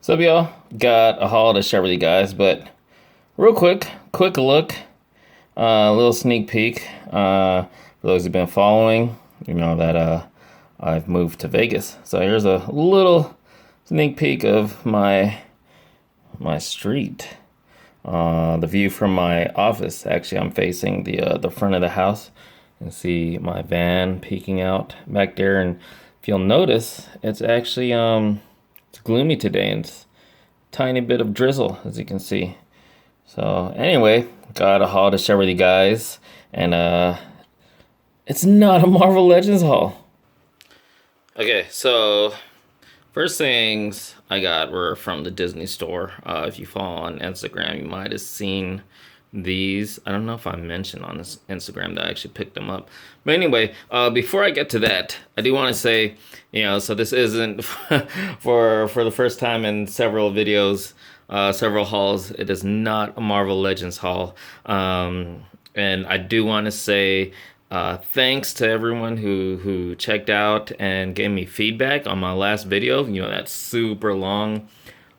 So y'all, got a haul to share with you guys, but real quick look, a little sneak peek. For those who've been following, you know that I've moved to Vegas. So here's a little sneak peek of my street. The view from my office. Actually, I'm facing the front of the house and see my van peeking out back there. And if you'll notice, it's actually it's gloomy today and it's tiny bit of drizzle, as you can see. So anyway, got a haul to share with you guys, and it's not a Marvel Legends haul. Okay, so first things I got were from the Disney store. If you follow on Instagram, you might have seen these. I don't know if I mentioned on this Instagram that I actually picked them up. But anyway, before I get to that, I do want to say, so this isn't for the first time in several videos, several hauls. It is not a Marvel Legends haul. And I do want to say thanks to everyone who checked out and gave me feedback on my last video. That super long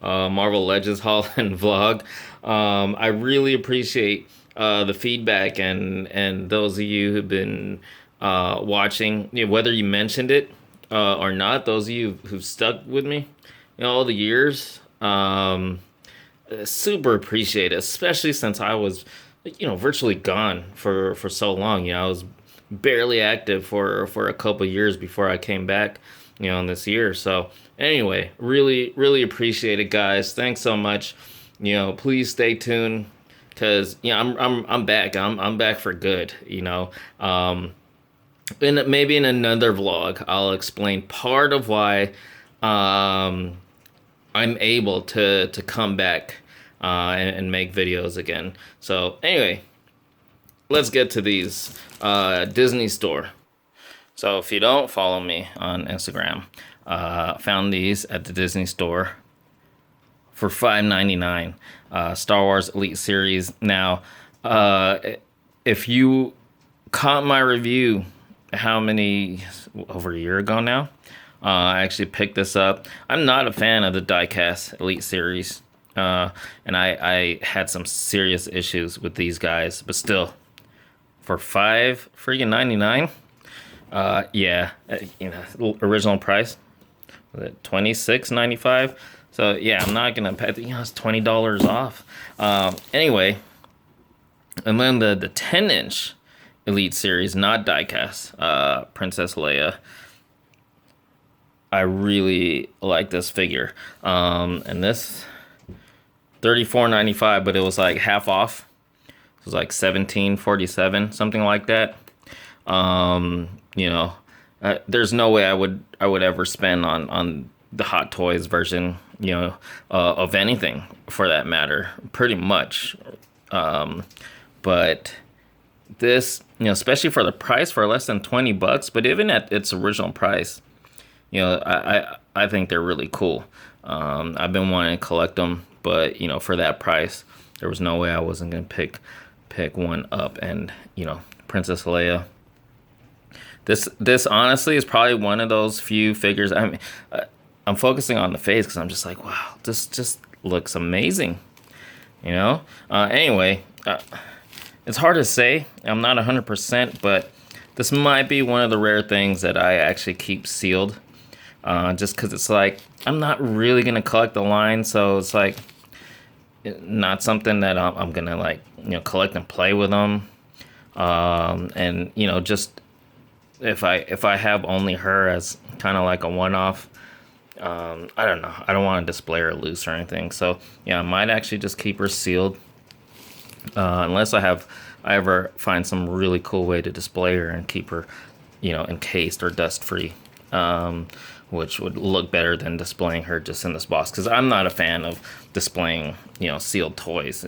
Marvel Legends haul and vlog. I really appreciate the feedback and those of you who've been watching, whether you mentioned it or not. Those of you who've stuck with me, all the years. Super appreciate it, especially since I was, virtually gone for so long. I was barely active for a couple years before I came back, in this year. So anyway, really appreciate it, guys. Thanks so much. Please stay tuned because I'm back. I'm back for good. And maybe in another vlog, I'll explain part of why I'm able to come back and make videos again. So anyway, let's get to these Disney store. So if you don't follow me on Instagram, found these at the Disney store for $5.99. Star Wars Elite Series. Now, if you caught my review, over a year ago now, I actually picked this up. I'm not a fan of the diecast Elite Series, and I had some serious issues with these guys, but still, for $5.99, yeah, original price was it $26.95. So yeah, I'm not gonna pay. It's $20 off. Anyway, and then the 10-inch Elite Series, not diecast, Princess Leia. I really like this figure. And this $34.95, but it was like half off. It was like $17.47, something like that. There's no way I would ever spend on the Hot Toys version, of anything for that matter, pretty much. But this, especially for the price, for less than $20, but even at its original price, I think they're really cool. I've been wanting to collect them, but for that price, there was no way I wasn't gonna pick one up. And Princess Leia. This honestly is probably one of those few figures. I mean, I'm focusing on the face because I'm just like, wow, this just looks amazing. Anyway, it's hard to say. I'm not 100%, but this might be one of the rare things that I actually keep sealed. Just because it's like, I'm not really going to collect the line, so it's like not something that I'm going to collect and play with them. And just if I have only her as kind of like a one-off, I don't know. I don't want to display her loose or anything. So yeah, I might actually just keep her sealed. Unless I ever find some really cool way to display her and keep her, encased or dust free. Which would look better than displaying her just in this box. Because I'm not a fan of displaying, sealed toys.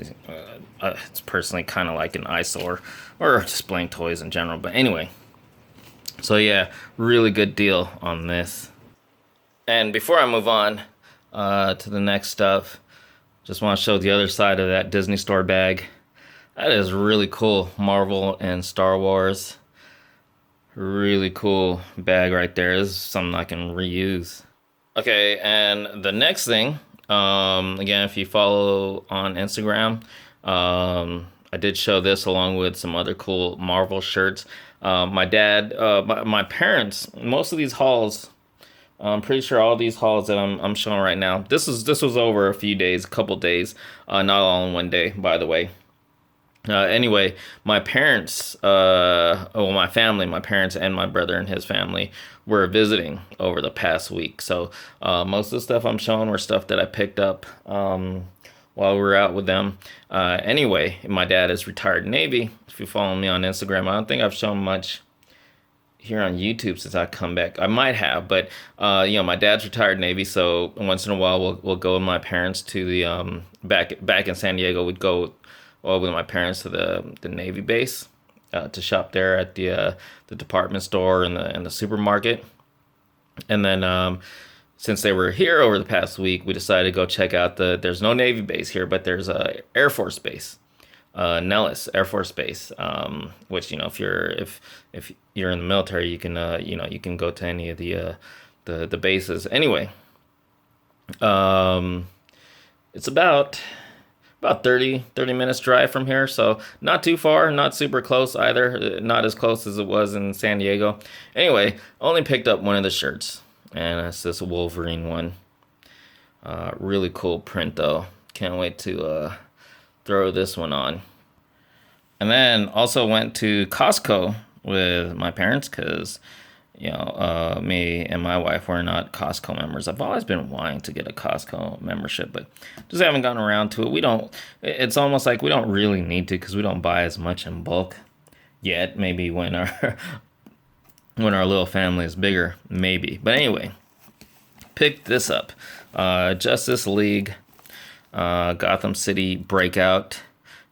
It's personally kind of like an eyesore, or displaying toys in general. But anyway, so yeah, really good deal on this. And before I move on to the next stuff, just want to show the other side of that Disney Store bag. That is really cool. Marvel and Star Wars. Really cool bag right there. This is something I can reuse. Okay, and the next thing Again, if you follow on Instagram, I did show this along with some other cool Marvel shirts. My dad, my parents, most of these hauls, I'm pretty sure all these hauls that I'm showing right now. This was over a few days, a couple days, not all in one day, by the way. Anyway, my parents, my family, my parents and my brother and his family were visiting over the past week. So most of the stuff I'm showing were stuff that I picked up while we were out with them. Anyway, my dad is retired Navy. If you follow me on Instagram, I don't think I've shown much here on YouTube since I come back. I might have, but my dad's retired Navy, so once in a while we'll go with my parents to the back in San Diego. We'd go with my parents to the Navy base to shop there at the department store and the supermarket. And then since they were here over the past week, we decided to go check out there's no Navy base here, but there's a Air Force base, Nellis Air Force Base, which if you're in the military, you can you can go to any of the bases. Anyway, it's about 30 minutes drive from here, so not too far, not super close either, not as close as it was in San Diego. Anyway, only picked up one of the shirts, and it's this Wolverine one. Really cool print though. Can't wait to throw this one on. And then also went to Costco with my parents because me and my wife were not Costco members. I've always been wanting to get a Costco membership, but just haven't gotten around to it. It's almost like we don't really need to because we don't buy as much in bulk yet. Maybe when our little family is bigger, maybe. But anyway, picked this up. Justice League, Gotham City Breakout.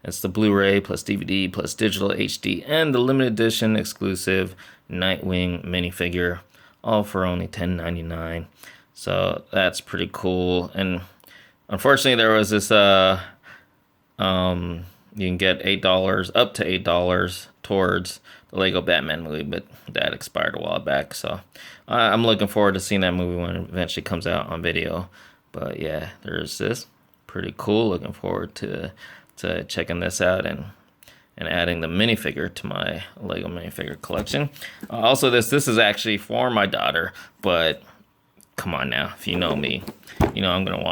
It's the Blu-ray plus DVD plus digital HD and the limited edition exclusive Nightwing minifigure, all for only $10.99. So that's pretty cool. And unfortunately, there was this you can get $8 up to $8 towards the Lego Batman movie, but that expired a while back. So I'm looking forward to seeing that movie when it eventually comes out on video. But yeah, there's this. Pretty cool. Looking forward to checking this out and adding the minifigure to my Lego minifigure collection. Also, this is actually for my daughter, but come on now, if you know me, I'm gonna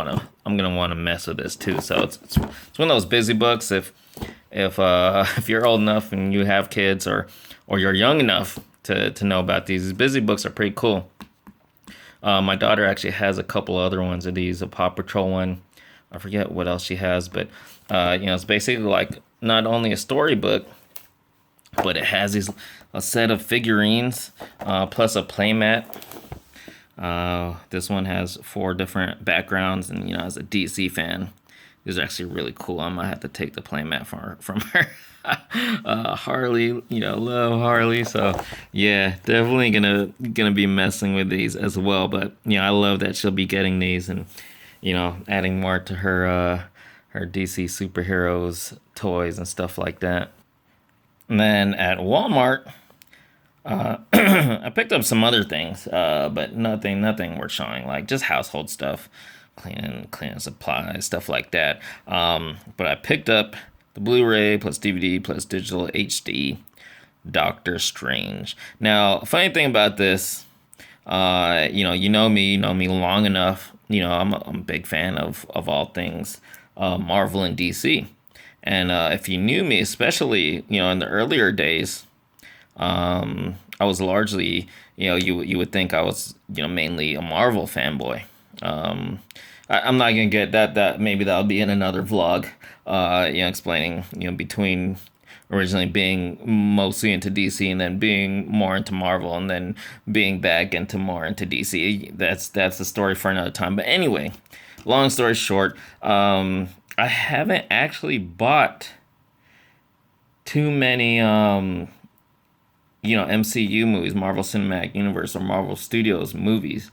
wanna mess with this too. So it's one of those busy books. If you're old enough and you have kids, or you're young enough to know about these busy books are pretty cool. My daughter actually has a couple other ones of these, a Paw Patrol one. I forget what else she has, but it's basically like not only a storybook, but it has a set of figurines plus a playmat. This one has 4 different backgrounds, and as a DC fan, these are actually really cool. I might have to take the playmat from her. Harley, love Harley, so yeah, definitely gonna be messing with these as well. But I love that she'll be getting these and adding more to her DC superheroes toys and stuff like that. And then at Walmart, I picked up some other things, but nothing worth showing, like just household stuff, cleaning supplies, stuff like that. But I picked up the Blu-ray plus DVD plus digital HD Doctor Strange. Now, funny thing about this, you know me long enough. I'm a big fan of all things Marvel and DC. And if you knew me, especially in the earlier days, I was largely you would think I was mainly a Marvel fanboy. I'm not gonna get that maybe that'll be in another vlog. Explaining between originally being mostly into DC and then being more into Marvel and then being back more into DC. That's the story for another time. But anyway, long story short, I haven't actually bought too many MCU movies, Marvel Cinematic Universe or Marvel Studios movies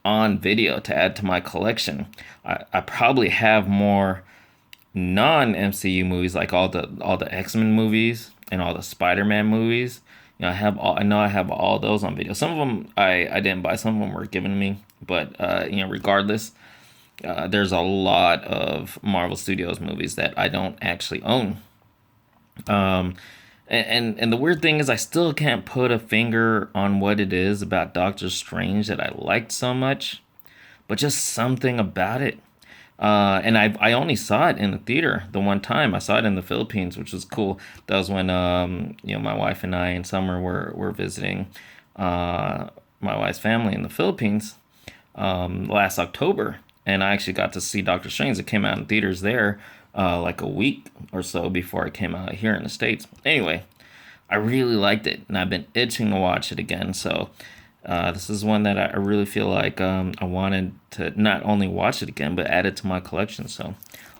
on video to add to my collection. I probably have more non-MCU movies, like all the X-Men movies and all the Spider-Man movies. I know I have all those on video. Some of them I didn't buy, some of them were given to me, but regardless, there's a lot of Marvel Studios movies that I don't actually own. Um, and the weird thing is, I still can't put a finger on what it is about Doctor Strange that I liked so much, but just something about it. And I only saw it in the theater the one time. I saw it in the Philippines, which was cool. That was when my wife and I in summer were visiting uh, my wife's family in the Philippines last October, and I actually got to see Doctor Strange. It came out in theaters there like a week or so before it came out here in the States. Anyway, I really liked it, and I've been itching to watch it again. So this is one that I really feel like I wanted to not only watch it again, but add it to my collection. So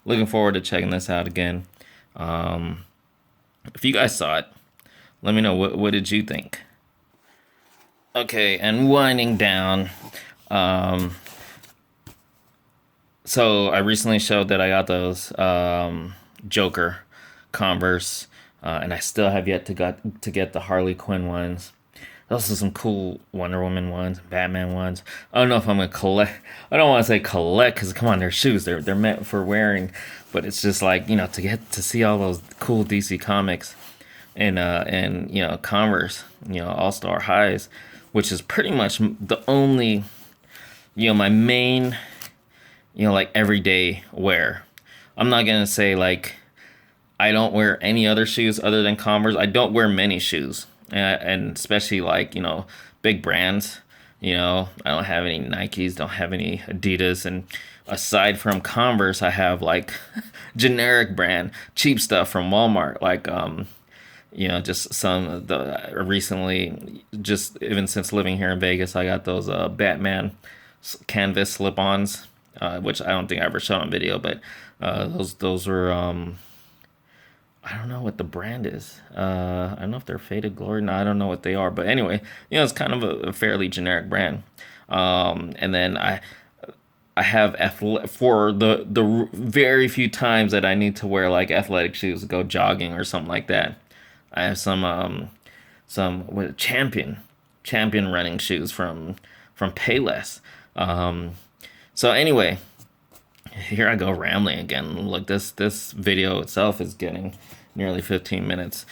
looking forward to checking this out again. Um, if you guys saw it, let me know what did you think. Okay, and winding down. Um, so I recently showed that I got those Joker Converse, and I still have yet to get the Harley Quinn ones. Those are some cool Wonder Woman ones, Batman ones. I don't know if I'm gonna collect. I don't want to say collect because come on, they're shoes. They're meant for wearing, but it's just like to get to see all those cool DC comics and Converse, All Star Highs, which is pretty much the only my main like everyday wear. I'm not gonna say like I don't wear any other shoes other than Converse. I don't wear many shoes, and especially like big brands. I don't have any Nikes, don't have any Adidas, and aside from Converse, I have like generic brand cheap stuff from Walmart, like just some of the recently, just even since living here in Vegas, I got those Batman canvas slip-ons, which I don't think I ever showed on video, but those were I don't know what the brand is. I don't know if they're Faded Glory. No, I don't know what they are. But anyway, it's kind of a fairly generic brand. And then I have for the very few times that I need to wear like athletic shoes to go jogging or something like that. I have some what, champion running shoes from Payless. So anyway, here I go rambling again. Look, this video itself is getting nearly 15 minutes.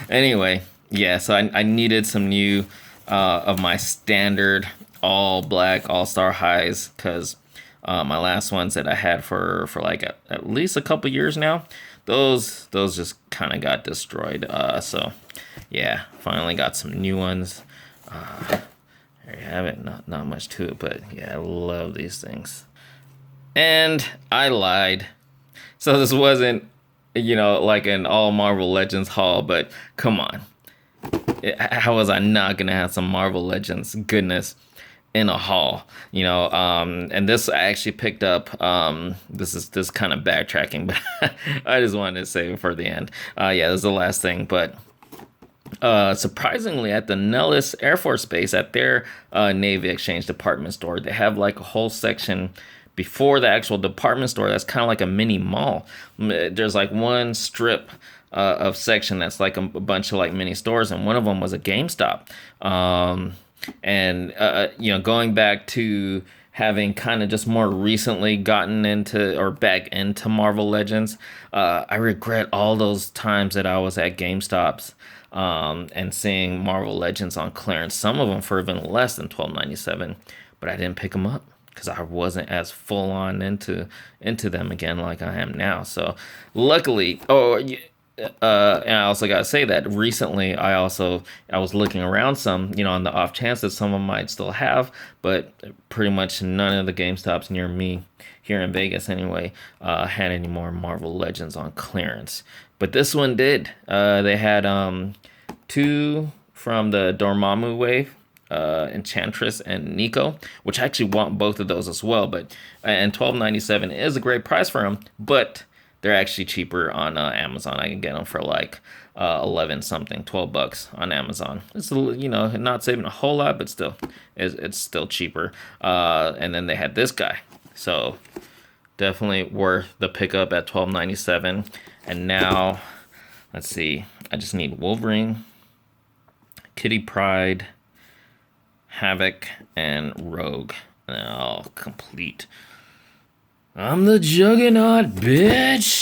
Anyway, yeah. So I needed some new of my standard all black all star highs because my last ones that I had for like at least a couple years now, those just kind of got destroyed. So yeah, finally got some new ones. There you have it. Not much to it, but yeah, I love these things. And I lied. So this wasn't, like an all Marvel Legends haul, but come on. How was I not going to have some Marvel Legends goodness in a haul? And this I actually picked up. This is kind of backtracking, but I just wanted to save it for the end. Yeah, this is the last thing, but surprisingly, at the Nellis Air Force Base, at their Navy Exchange department store, they have like a whole section before the actual department store that's kind of like a mini mall. There's like one strip of section that's like a bunch of like mini stores, and one of them was a GameStop. And going back to having kind of just more recently gotten into or back into Marvel Legends, I regret all those times that I was at GameStops and seeing Marvel Legends on clearance. Some of them for even less than $12.97, but I didn't pick them up because I wasn't as full on into them again like I am now. So luckily, and I also gotta say that recently I was looking around some, on the off chance that some of them might still have, but pretty much none of the GameStops near me here in Vegas anyway had any more Marvel Legends on clearance. But this one did. They had two from the Dormammu wave, Enchantress and Nico, which I actually want both of those as well. But and $12.97 is a great price for them, but they're actually cheaper on Amazon. I can get them for like 11 something, $12 on Amazon. It's not saving a whole lot, but still, it's still cheaper. And then they had this guy, so definitely worth the pickup at $12.97. And now, let's see, I just need Wolverine, Kitty Pryde, Havoc, and Rogue, and I'll complete I'm the juggernaut, bitch.